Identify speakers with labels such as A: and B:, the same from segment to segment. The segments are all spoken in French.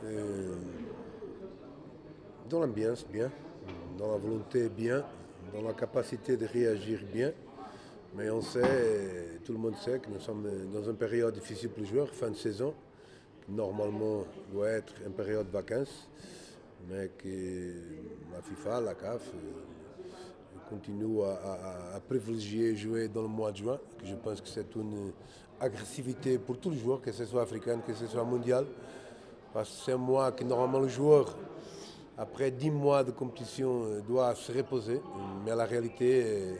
A: Euh, Dans l'ambiance, bien. Dans la volonté, bien. Dans la capacité de réagir, bien. Mais on sait, tout le monde sait que nous sommes dans une période difficile pour les joueurs, fin de saison. Normalement, doit être une période de vacances. Mais que la FIFA, la CAF, continue à privilégier jouer dans le mois de juin. Que je pense que c'est une agressivité pour tous les joueurs, que ce soit africain, que ce soit mondial. Parce que c'est un mois que normalement le joueur, après 10 mois de compétition, doit se reposer. Mais la réalité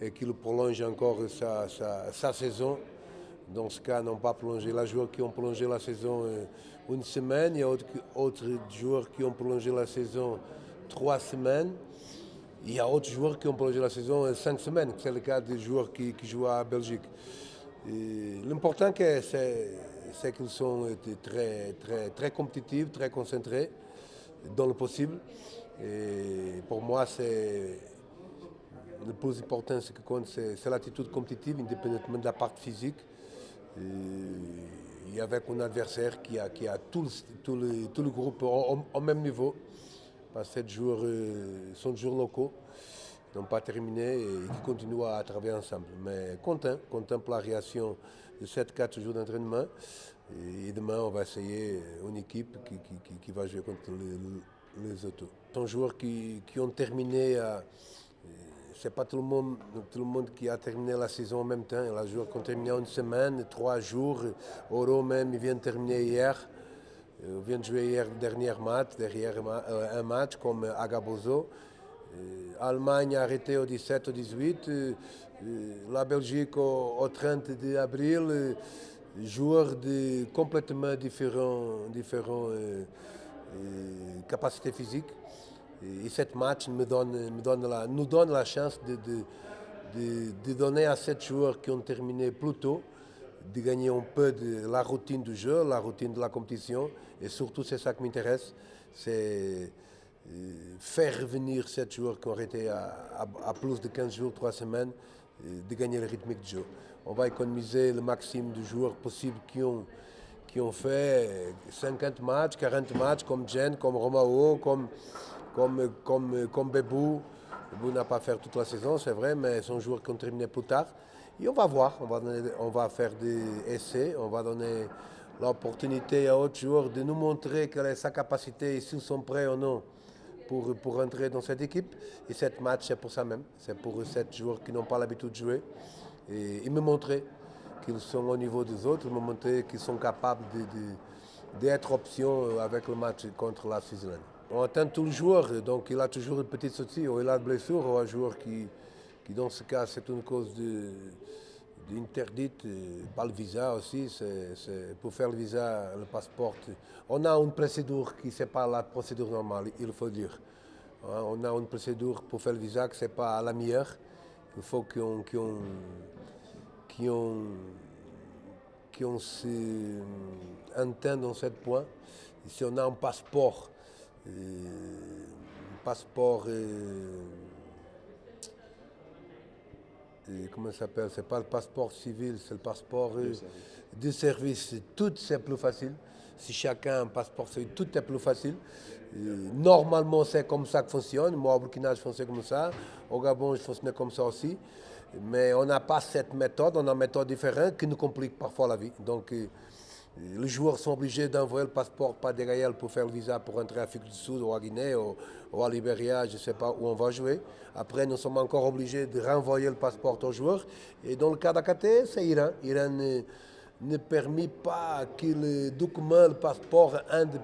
A: est qu'il prolonge encore sa saison. Dans ce cas, n'ont pas prolongé. Il y a joueurs qui ont prolongé la saison une semaine. Il y a autres joueurs qui ont prolongé la saison 3 semaines. Il y a d'autres joueurs qui ont prolongé la saison 5 semaines. C'est le cas des joueurs qui jouent à Belgique. L'important, c'est qu'ils sont très compétitifs, très concentrés dans le possible. Et pour moi, c'est le plus important, ce qui compte, c'est l'attitude compétitive, indépendamment de la partie physique. Et avec un adversaire qui a tout le groupe au même niveau. Parce que ces joueurs sont des joueurs locaux, qui n'ont pas terminé et qui continuent à travailler ensemble. Mais content pour la réaction de 7-4 jours d'entraînement. Et demain, on va essayer une équipe qui va jouer contre les autres. Ce sont joueurs qui ont terminé c'est pas tout le monde qui a terminé la saison en même temps. Il y a des joueurs qui ont terminé en une semaine, 3 jours. Oro même, il vient de terminer hier. Il vient de jouer hier derrière un match comme Agabozo. L'Allemagne a arrêté au 17, au 18. La Belgique au 30 avril. Joueurs de complètement différents capacités physiques. Et cette match nous donne la chance de donner à 7 joueurs qui ont terminé plus tôt de gagner un peu de la routine du jeu, la routine de la compétition. Et surtout, c'est ça qui m'intéresse, c'est faire revenir 7 joueurs qui ont arrêté à plus de 15 jours, 3 semaines, de gagner le rythme du jeu. On va économiser le maximum de joueurs possibles qui ont fait 50 matchs, 40 matchs, comme Jen, comme Romao, comme Bebou. Bebou n'a pas fait toute la saison, c'est vrai, mais sont joueurs qui ont terminé plus tard. Et on va voir, on va faire des essais, on va donner l'opportunité à autres joueurs de nous montrer quelle est sa capacité et s'ils sont prêts ou non pour entrer dans cette équipe. Et cette match, c'est pour ça même. C'est pour 7 joueurs qui n'ont pas l'habitude de jouer. Et ils me montraient qu'ils sont au niveau des autres, ils me montraient qu'ils sont capables d'être option avec le match contre la Suisse-Lande. On attend tous les joueurs, donc il a toujours une petite sortie, ou il a une blessure, ou un joueur qui dans ce cas, c'est une cause d'interdite, pas le visa aussi, c'est pour faire le visa, le passeport. On a une procédure qui n'est pas la procédure normale, il faut dire. On a une procédure pour faire le visa qui n'est pas la meilleure. Il faut qu'on s'entende dans ce point. Et si on a un passeport, comment ça s'appelle? C'est pas le passeport civil, c'est le passeport de service. Tout c'est plus facile. Si chacun a un passeport civil, tout est plus facile. Normalement, c'est comme ça que fonctionne. Moi, au Burkina, je fonctionne comme ça. Au Gabon, je fonctionne comme ça aussi. Mais on n'a pas cette méthode, on a une méthode différente qui nous complique parfois la vie. Donc, les joueurs sont obligés d'envoyer le passeport par DHL pour faire le visa pour entrer en Afrique du Sud ou à Guinée ou à Libéria, je ne sais pas où on va jouer. Après, nous sommes encore obligés de renvoyer le passeport aux joueurs. Et dans le cas d'Akaté, c'est Iran. Iran ne permet pas que le document, le passeport, entre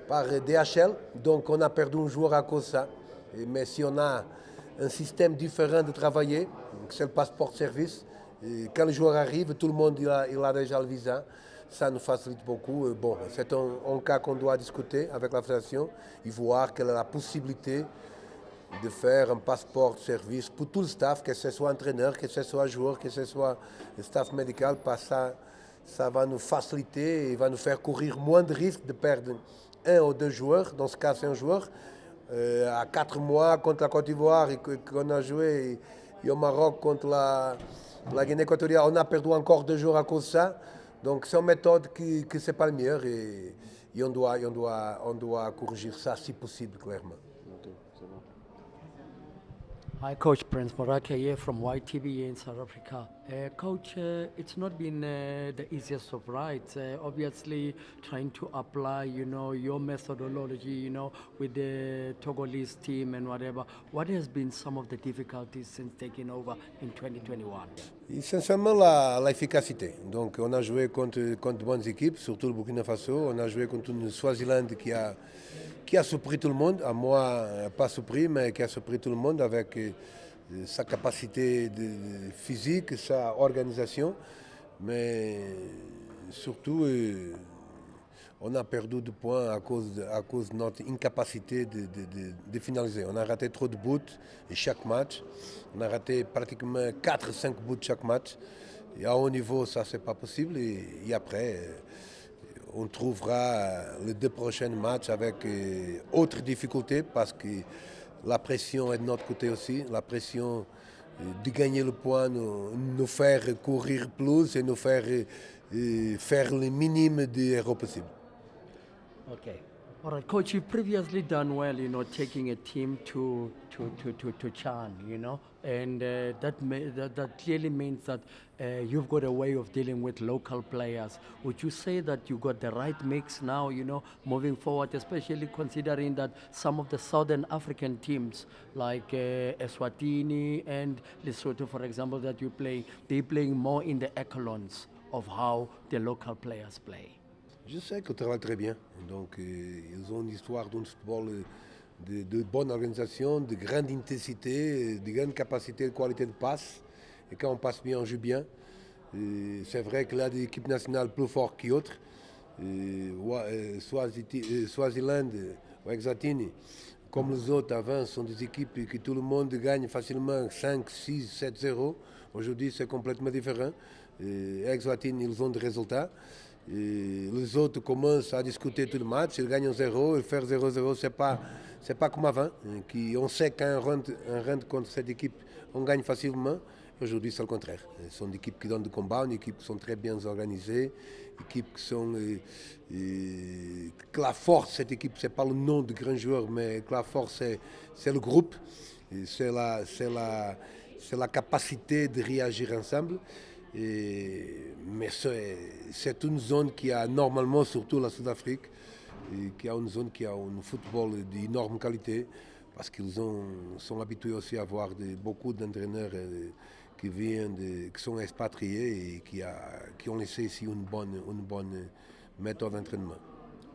A: par DHL. Donc, on a perdu un joueur à cause de ça. Mais si on a un système différent de travailler, c'est le passeport de service. Et quand le joueur arrive, tout le monde il a déjà le visa. Ça nous facilite beaucoup. Bon, c'est un cas qu'on doit discuter avec la fédération et voir quelle est la possibilité de faire un passeport de service pour tout le staff, que ce soit entraîneur, que ce soit joueur, que ce soit le staff médical, parce que ça va nous faciliter et va nous faire courir moins de risques de perdre 1 ou 2 joueurs. Dans ce cas, c'est un joueur. À 4 mois contre la Côte d'Ivoire et qu'on a joué et au Maroc contre la Guinée équatoriale, on a perdu encore 2 jours à cause de ça. Donc c'est une méthode qui n'est pas la meilleure et Et on doit corriger ça si possible, clairement.
B: Ok, c'est bon.
C: Hi, Coach Prince Morake here from YTV in South Africa. Coach, it's not been the easiest of rides. Obviously, trying to apply, your methodology, with the Togolese team and whatever. What has been some of the difficulties since taking over in 2021?
A: Et sincèrement, l'efficacité. Donc, on a joué contre de bonnes équipes, surtout le Burkina Faso. On a joué contre une Swaziland qui a surpris tout le monde. À moi, pas surpris, mais qui a surpris tout le monde avec sa capacité physique, sa organisation. Mais surtout, on a perdu de points à cause de notre incapacité de finaliser. On a raté trop de buts chaque match. On a raté pratiquement 4-5 buts chaque match. Et à haut niveau, ça, c'est pas possible. Et après, on trouvera les 2 prochains matchs avec autres difficultés parce que la pression est de notre côté aussi. La pression de gagner le point, nous faire courir plus et nous faire faire le minimum d'erreurs possible.
C: Okay. All right, Coach, you've previously done well, taking a team to Chan, and that clearly means that you've got a way of dealing with local players. Would you say that you got the right mix now, moving forward, especially considering that some of the Southern African teams like Eswatini and Lesotho, for example, that you play, they're playing more in the echelons of how the local players play?
A: Je sais qu'ils travaillent très bien. Donc, ils ont une histoire d'un football de bonne organisation, de grande intensité, de grande capacité de qualité de passe. Et quand on passe bien, on joue bien. C'est vrai qu'il y a des équipes nationales plus fortes qu'autres. Swaziland, Eswatini, comme les autres avant, sont des équipes que tout le monde gagne facilement 5, 6, 7-0. Aujourd'hui, c'est complètement différent. Eswatini, ils ont des résultats. Et les autres commencent à discuter tout le match, ils gagnent 0, et faire 0-0, c'est pas comme avant. On sait qu'un round contre cette équipe, on gagne facilement. Aujourd'hui, c'est le contraire. Ce sont des équipes qui donnent du combat, une équipe qui sont très bien organisées, équipes qui sont. Que la force, cette équipe, c'est pas le nom de grands joueurs, mais que la force, c'est le groupe, c'est la capacité de réagir ensemble. Mais c'est une zone qui a normalement, surtout la Sud-Afrique, qui a une zone qui a un football d'énorme qualité, parce qu'ils sont habitués aussi à avoir beaucoup d'entraîneurs qui sont expatriés et qui ont laissé ici une bonne méthode d'entraînement.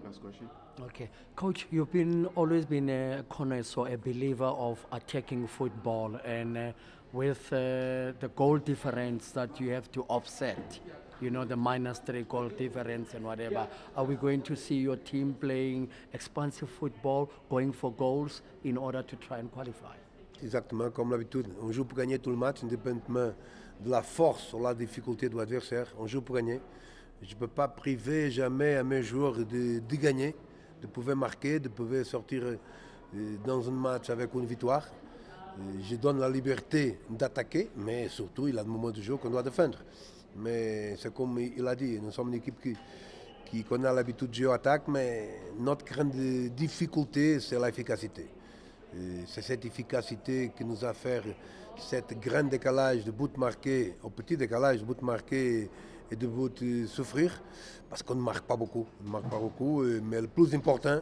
B: Last question.
C: Okay, Coach, you've always been a connoisseur, a believer of attacking football, and with the goal difference that you have to offset, the -3 goal difference and whatever. Are we going to see your team playing expansive football, going for goals in order to try and qualify?
A: Exactement, comme l'habitude. On joue pour gagner tout le match, indépendamment de la force ou la difficulté de l'adversaire. On joue pour gagner. Je ne peux pas priver jamais à mes joueurs de gagner, de pouvoir marquer, de pouvoir sortir dans un match avec une victoire. Je donne la liberté d'attaquer, mais surtout, il y a des moments de jeu qu'on doit défendre. Mais c'est comme il a dit, nous sommes une équipe qui connaît l'habitude de jouer attaque, mais notre grande difficulté, c'est l'efficacité. C'est cette efficacité qui nous a fait cet grand décalage de buts marqués, au petit décalage de buts marqués et de buts souffrir, parce qu'on ne marque pas beaucoup. Mais le plus important,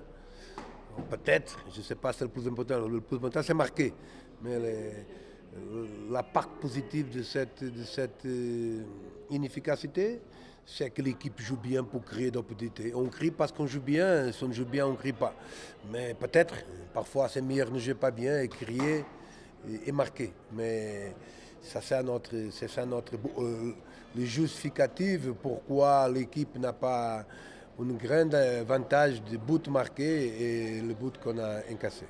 A: peut-être, je ne sais pas si c'est le plus important c'est marquer. Mais la part positive de cette inefficacité, c'est que l'équipe joue bien pour créer d'opportunités. On crie parce qu'on joue bien, si on joue bien, on ne crie pas. Mais peut-être, parfois c'est meilleur ne jouer pas bien et crier et marquer. Mais ça, c'est le justificatif pourquoi l'équipe n'a pas un grand avantage de buts marqués et le but qu'on a incassé.